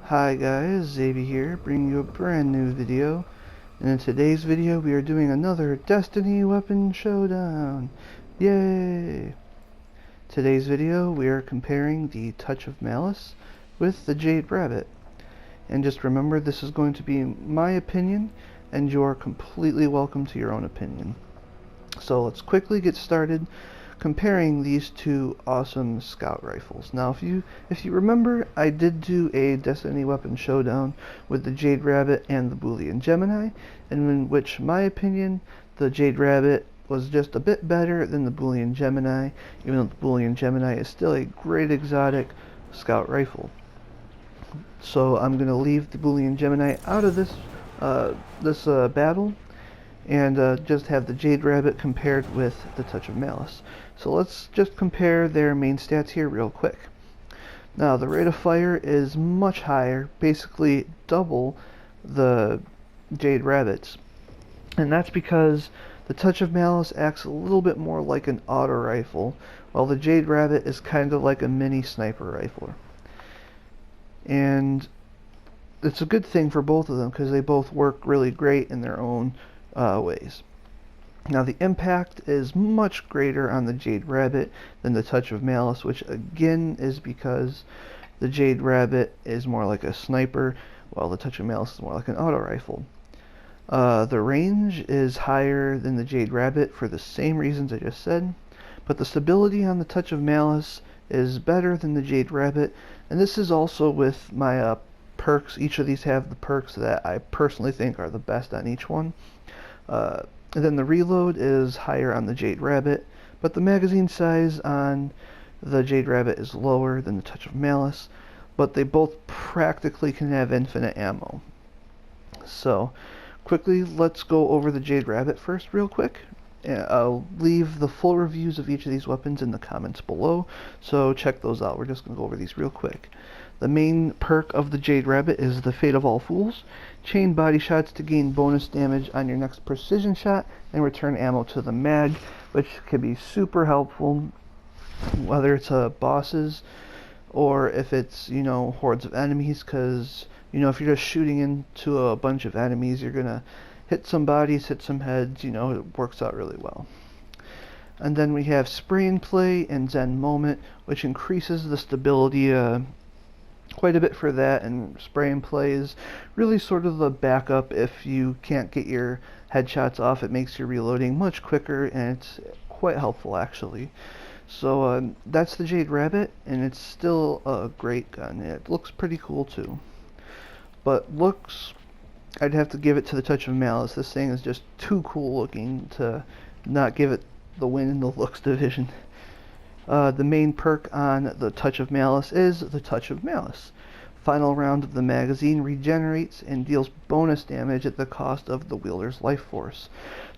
Hi guys, Xavier here, bringing you a brand new video. And in today's video we are doing another Destiny Weapon Showdown. Yay! Today's video we are comparing the Touch of Malice with the Jade Rabbit. And just remember, this is going to be my opinion, and you are completely welcome to your own opinion. So let's quickly get started comparing these two awesome scout rifles. Now if you remember, I did do a Destiny Weapon Showdown with the Jade Rabbit and the Boolean Gemini, in which my opinion the Jade Rabbit was just a bit better than the Boolean Gemini, even though the Boolean Gemini is still a great exotic scout rifle. So I'm going to leave the Boolean Gemini out of this battle, and just have the Jade Rabbit compared with the Touch of Malice. So let's just compare their main stats here real quick. Now the rate of fire is much higher, basically double the Jade Rabbit's. And that's because the Touch of Malice acts a little bit more like an auto rifle, while the Jade Rabbit is kind of like a mini sniper rifle. And it's a good thing for both of them because they both work really great in their own ways. Now the impact is much greater on the Jade Rabbit than the Touch of Malice, which again is because the Jade Rabbit is more like a sniper, while the Touch of Malice is more like an auto rifle. The range is higher than the Jade Rabbit for the same reasons I just said, but the stability on the Touch of Malice is better than the Jade Rabbit, and this is also with my perks. Each of these have the perks that I personally think are the best on each one. And then the reload is higher on the Jade Rabbit, but the magazine size on the Jade Rabbit is lower than the Touch of Malice, but they both practically can have infinite ammo. So quickly, let's go over the Jade Rabbit first real quick. I'll leave the full reviews of each of these weapons in the comments below, so check those out. We're just going to go over these real quick. The main perk of the Jade Rabbit is the Fate of All Fools. Chain body shots to gain bonus damage on your next precision shot and return ammo to the mag, which can be super helpful, whether it's bosses or if it's, hordes of enemies, because, if you're just shooting into a bunch of enemies, you're going to hit some bodies, hit some heads, it works out really well. And then we have Spray and Play and Zen Moment, which increases the stability quite a bit for that, and Spray and Play is really sort of the backup if you can't get your headshots off. It makes your reloading much quicker, and it's quite helpful actually. So that's the Jade Rabbit, and it's still a great gun. It looks pretty cool too. But looks, I'd have to give it to the Touch of Malice. This thing is just too cool looking to not give it the win in the looks division. The main perk on the Touch of Malice is the Touch of Malice. Final round of the magazine regenerates and deals bonus damage at the cost of the wielder's life force.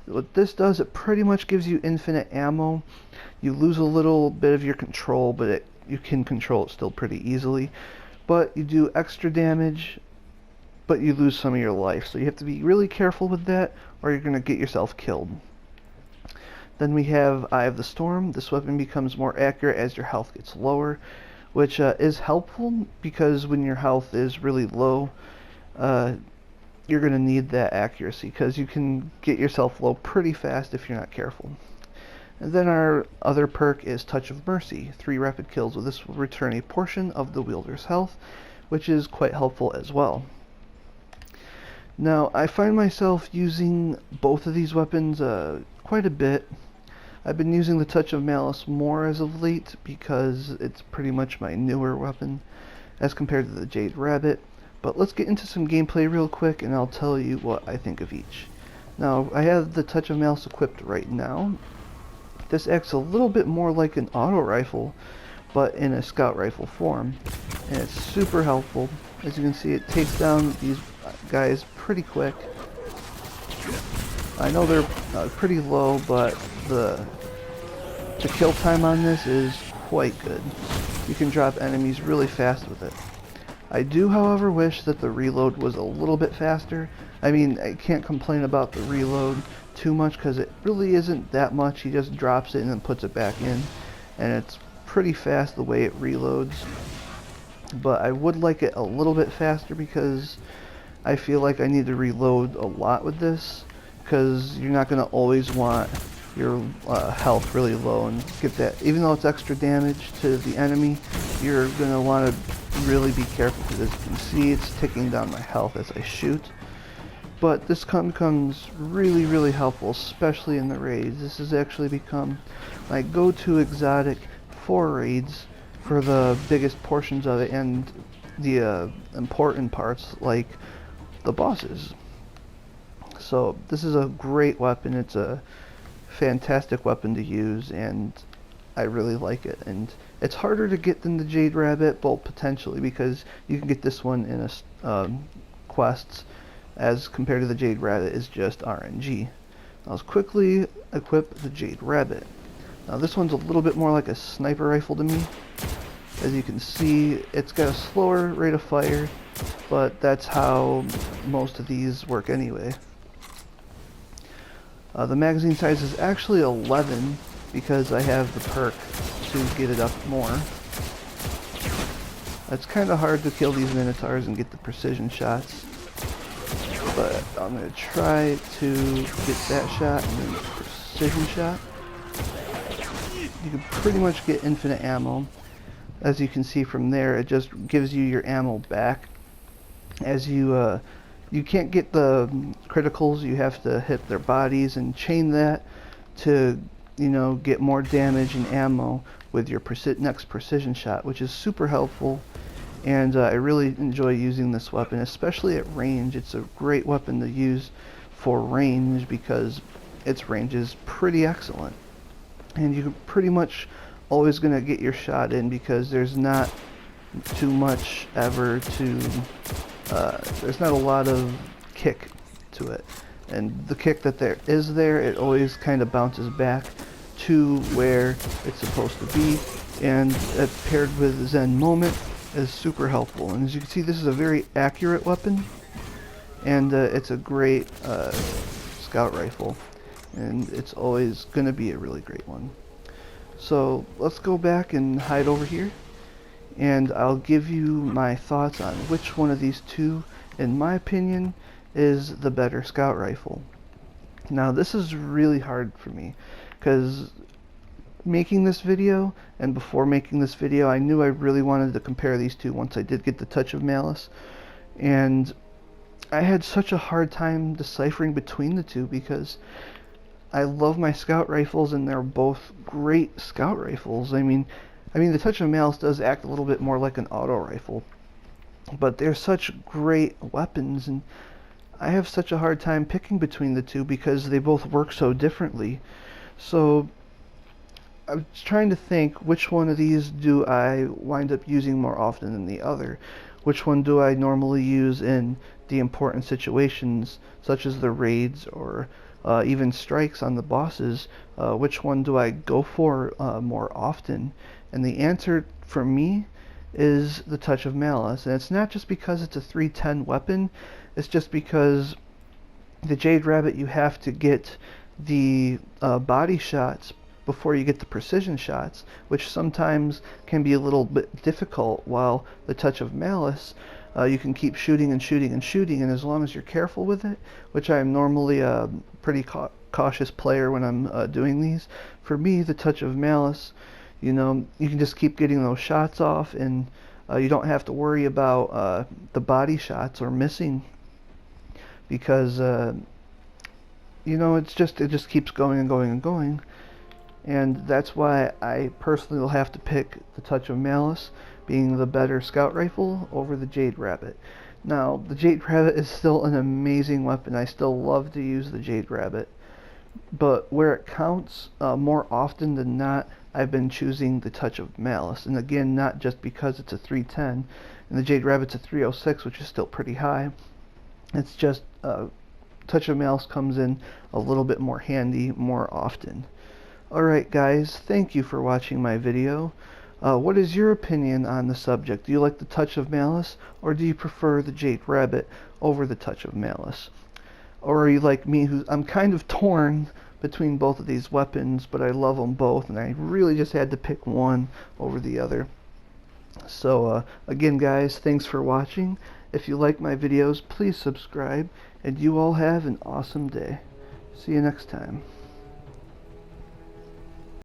What this does, it pretty much gives you infinite ammo. You lose a little bit of your control, but you can control it still pretty easily. But you do extra damage, but you lose some of your life. So you have to be really careful with that, or you're going to get yourself killed. Then we have Eye of the Storm. This weapon becomes more accurate as your health gets lower, which is helpful because when your health is really low, you're going to need that accuracy because you can get yourself low pretty fast if you're not careful. And then our other perk is Touch of Mercy. 3 rapid kills with this will return a portion of the wielder's health, which is quite helpful as well. Now, I find myself using both of these weapons quite a bit. I've been using the Touch of Malice more as of late because it's pretty much my newer weapon as compared to the Jade Rabbit. But let's get into some gameplay real quick and I'll tell you what I think of each. Now, I have the Touch of Malice equipped right now. This acts a little bit more like an auto rifle, but in a scout rifle form. And it's super helpful. As you can see, it takes down these guys pretty quick. I know they're pretty low, but the kill time on this is quite good. You can drop enemies really fast with it. I do, however, wish that the reload was a little bit faster. I mean, I can't complain about the reload too much because it really isn't that much. He just drops it and then puts it back in, and it's pretty fast the way it reloads. but I would like it a little bit faster because I feel like I need to reload a lot with this, because you're not going to always want your health really low and get that. Even though it's extra damage to the enemy, you're going to want to really be careful, because as you can see, it's ticking down my health as I shoot. But this becomes really, really helpful, especially in the raids. This has actually become my go-to exotic for raids for the biggest portions of it and the important parts like the bosses. So this is a great weapon. It's a fantastic weapon to use, and I really like it. And it's harder to get than the Jade Rabbit, well, potentially, because you can get this one in a quests, as compared to the Jade Rabbit is just RNG. Now let's quickly equip the Jade Rabbit. Now this one's a little bit more like a sniper rifle to me. As you can see, it's got a slower rate of fire, but that's how most of these work anyway. The magazine size is actually 11 because I have the perk to get it up more. It's kind of hard to kill these Minotaurs and get the precision shots, but I'm going to try to get that shot and then the precision shot. You can pretty much get infinite ammo. As you can see from there, it just gives you your ammo back. As you can't get the criticals, you have to hit their bodies and chain that to, you know, get more damage and ammo with your next precision shot, which is super helpful. And I really enjoy using this weapon, especially at range. It's a great weapon to use for range because its range is pretty excellent. And you're pretty much always going to get your shot in because there's not too much ever to... there's not a lot of kick to it. And the kick that there is there, it always kind of bounces back to where it's supposed to be. And paired with Zen Moment is super helpful. And as you can see, this is a very accurate weapon, and it's a great scout rifle, and it's always going to be a really great one. So let's go back and hide over here, and I'll give you my thoughts on which one of these two, in my opinion, is the better scout rifle. Now this is really hard for me, because making this video, and before making this video, I knew I really wanted to compare these two once I did get the Touch of Malice, and I had such a hard time deciphering between the two because I love my scout rifles and they're both great scout rifles. I mean the Touch of Malice does act a little bit more like an auto rifle, but they're such great weapons, and I have such a hard time picking between the two because they both work so differently. So I was trying to think, which one of these do I wind up using more often than the other? Which one do I normally use in the important situations, such as the raids or even strikes on the bosses? Which one do I go for more often? And the answer for me is the Touch of Malice. And it's not just because it's a 310 weapon, it's just because the Jade Rabbit, you have to get the body shots before you get the precision shots, which sometimes can be a little bit difficult, while the Touch of Malice, you can keep shooting and shooting and shooting, and as long as you're careful with it, which I'm normally a pretty cautious player when I'm doing these, for me, the Touch of Malice, you know, you can just keep getting those shots off, and you don't have to worry about the body shots or missing, because you know, it just keeps going and going and going. And that's why I personally will have to pick the Touch of Malice, being the better scout rifle, over the Jade Rabbit. Now, the Jade Rabbit is still an amazing weapon. I still love to use the Jade Rabbit. But where it counts, more often than not, I've been choosing the Touch of Malice. And again, not just because it's a 310, and the Jade Rabbit's a 306, which is still pretty high. It's just Touch of Malice comes in a little bit more handy more often. Alright guys, thank you for watching my video. What is your opinion on the subject? Do you like the Touch of Malice, or do you prefer the Jade Rabbit over the Touch of Malice? Or are you like me, I'm kind of torn between both of these weapons, but I love them both, and I really just had to pick one over the other. So again guys, thanks for watching. If you like my videos, please subscribe, and you all have an awesome day. See you next time.